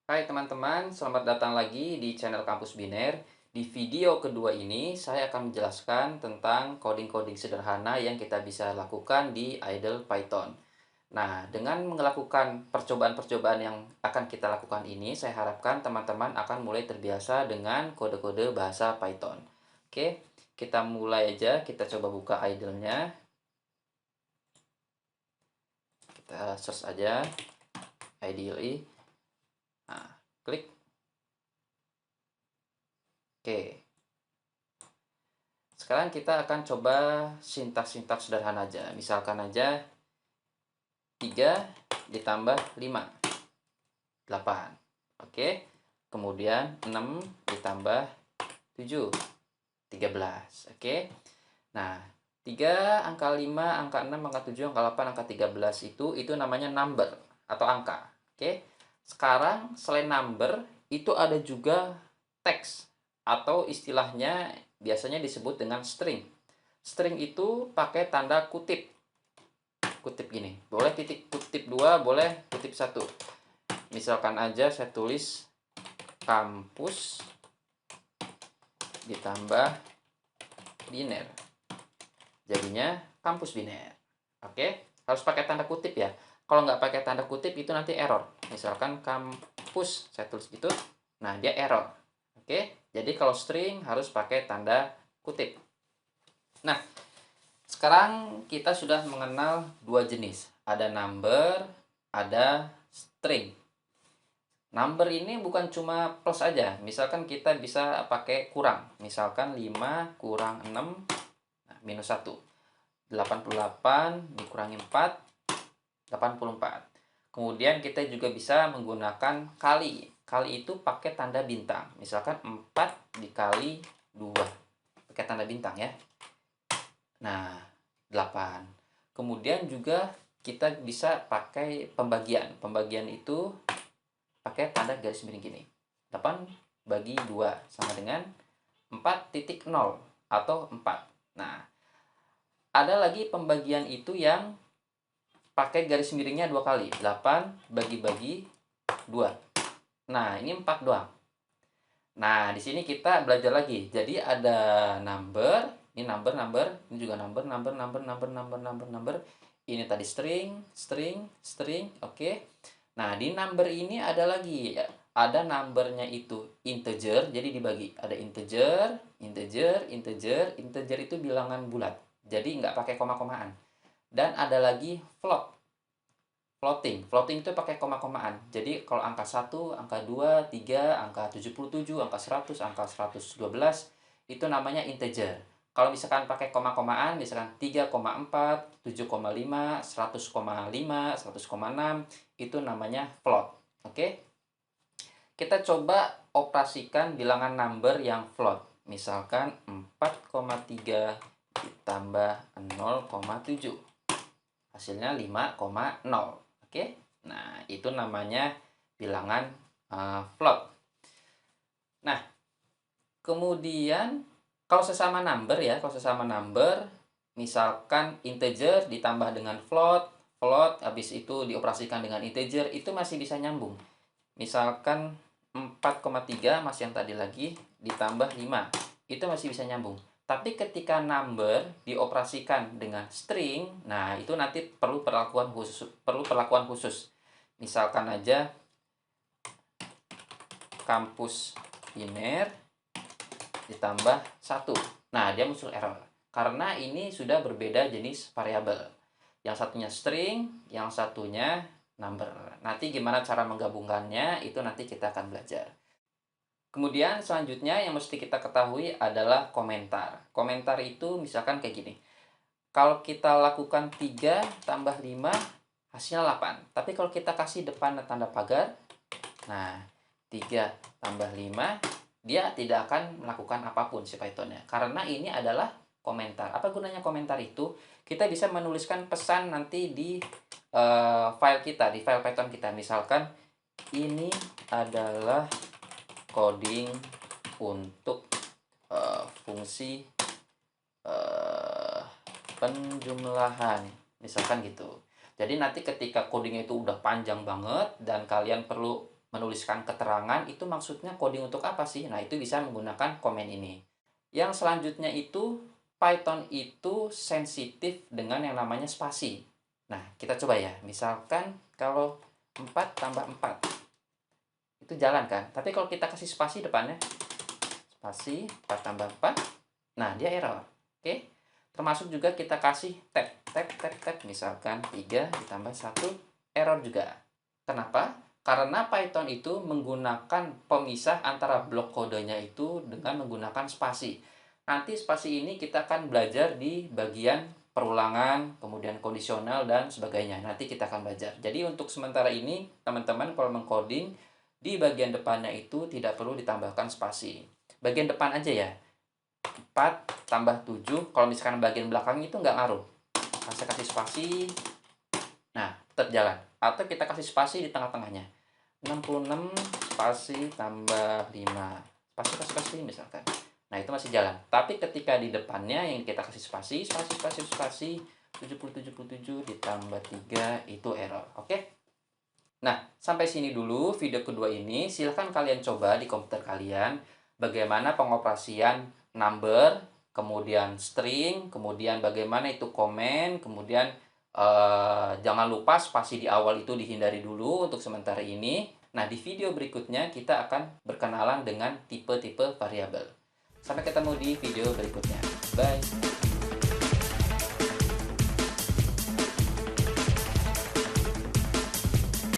Hai teman-teman, selamat datang lagi di channel Kampus Biner. Di video kedua ini, saya akan menjelaskan tentang coding-coding sederhana yang kita bisa lakukan di idle Python. Nah, dengan melakukan percobaan-percobaan yang akan kita lakukan ini, saya harapkan teman-teman akan mulai terbiasa dengan kode-kode bahasa Python. Oke, kita mulai aja. Kita coba buka idle-nya. Kita search aja, idle. Nah, klik. Oke. Sekarang kita akan coba sintaks-sintaks sederhana aja. Misalkan aja 3 ditambah 5, 8. Oke. Kemudian 6 ditambah 7, 13. Oke. Nah, 3, angka 5, angka 6, angka 7, angka 8, angka 13 itu namanya number atau angka. Oke. Sekarang selain number itu ada juga teks atau istilahnya biasanya disebut dengan string. String itu pakai tanda kutip. Kutip gini. Boleh titik kutip 2, boleh kutip 1. Misalkan aja saya tulis kampus ditambah biner. Jadinya kampus biner. Oke, harus pakai tanda kutip ya. Kalau nggak pakai tanda kutip itu nanti error. Misalkan kampus, saya tulis gitu, nah dia error. Oke, jadi kalau string harus pakai tanda kutip. Nah, sekarang kita sudah mengenal dua jenis. Ada number, ada string. Number ini bukan cuma plus aja. Misalkan kita bisa pakai kurang. Misalkan 5 kurang 6, nah, minus 1. 88 dikurangi 4, 84. Kemudian kita juga bisa menggunakan kali. Kali itu pakai tanda bintang. Misalkan 4 dikali 2. Pakai tanda bintang ya. Nah, 8. Kemudian juga kita bisa pakai pembagian. Pembagian itu pakai tanda garis miring gini. 8 bagi 2 sama dengan 4,0 atau 4. Nah, ada lagi pembagian itu yang pakai garis miringnya 2 kali. 8 bagi-bagi 2. Nah, ini 4 doang. Nah, di sini kita belajar lagi. Jadi ada number, ini number, ini juga number. Ini tadi string, oke. Nah, di number ini ada lagi, ada numbernya itu integer, jadi dibagi. Ada integer itu bilangan bulat. Jadi nggak pakai koma-komaan. Dan ada lagi floating itu pakai koma-komaan. Jadi kalau angka 1, angka 2, 3, angka 77, angka 100, angka 112 itu namanya integer. Kalau misalkan pakai koma-komaan, misalkan 3,4, 7,5, 100,5, 100,6 itu namanya float. Oke? Kita coba operasikan bilangan number yang float. Misalkan 4,3 ditambah 0,7. Hasilnya 5,0. Oke, nah itu namanya bilangan float. Nah, kemudian kalau sesama number ya, misalkan integer ditambah dengan float, habis itu dioperasikan dengan integer, itu masih bisa nyambung. Misalkan 4,3 masih yang tadi lagi ditambah 5, itu masih bisa nyambung. Tapi ketika number dioperasikan dengan string, nah itu nanti perlu perlakuan khusus. Misalkan aja kampus biner ditambah 1. Nah, dia muncul error. Karena ini sudah berbeda jenis variabel. Yang satunya string, yang satunya number. Nanti gimana cara menggabungkannya, itu nanti kita akan belajar. Kemudian selanjutnya yang mesti kita ketahui adalah komentar. Komentar itu misalkan kayak gini. Kalau kita lakukan 3 tambah 5 hasilnya 8. Tapi kalau kita kasih depan tanda pagar, nah 3 tambah 5 dia tidak akan melakukan apapun si Pythonnya. Karena ini adalah komentar. Apa gunanya komentar itu? Kita bisa menuliskan pesan nanti di file kita, di file Python kita. Misalkan ini adalah coding untuk fungsi penjumlahan, misalkan gitu. Jadi nanti ketika codingnya itu udah panjang banget dan kalian perlu menuliskan keterangan, itu maksudnya coding untuk apa sih? Nah, itu bisa menggunakan komen ini. Yang selanjutnya itu, Python itu sensitif dengan yang namanya spasi. Nah, kita coba ya. Misalkan kalau 4 tambah 4, itu jalan kan? Tapi kalau kita kasih spasi depannya, spasi 4 tambah 4, nah dia error. Oke? Termasuk juga kita kasih tab, tab, tab, tab. Misalkan 3 ditambah 1, error juga. Kenapa? Karena Python itu menggunakan pemisah antara blok kodenya itu dengan menggunakan spasi. Nanti spasi ini kita akan belajar di bagian perulangan, kemudian kondisional, dan sebagainya. Nanti kita akan belajar. Jadi untuk sementara ini, teman-teman kalau mengcoding, di bagian depannya itu tidak perlu ditambahkan spasi. Bagian depan aja ya. 4 tambah 7, kalau misalkan bagian belakang itu nggak ngaruh. Saya kasih spasi, nah tetap jalan. Atau kita kasih spasi di tengah-tengahnya. 66 spasi tambah 5. Spasi misalkan. Nah, itu masih jalan. Tapi ketika di depannya yang kita kasih spasi, 70 77 ditambah 3 itu error. Oke? Nah, sampai sini dulu video kedua ini. Silahkan kalian coba di komputer kalian bagaimana pengoperasian number, kemudian string, kemudian bagaimana itu komen, kemudian jangan lupa spasi di awal itu dihindari dulu untuk sementara ini. Nah, di video berikutnya kita akan berkenalan dengan tipe-tipe variabel. Sampai ketemu di video berikutnya. Bye!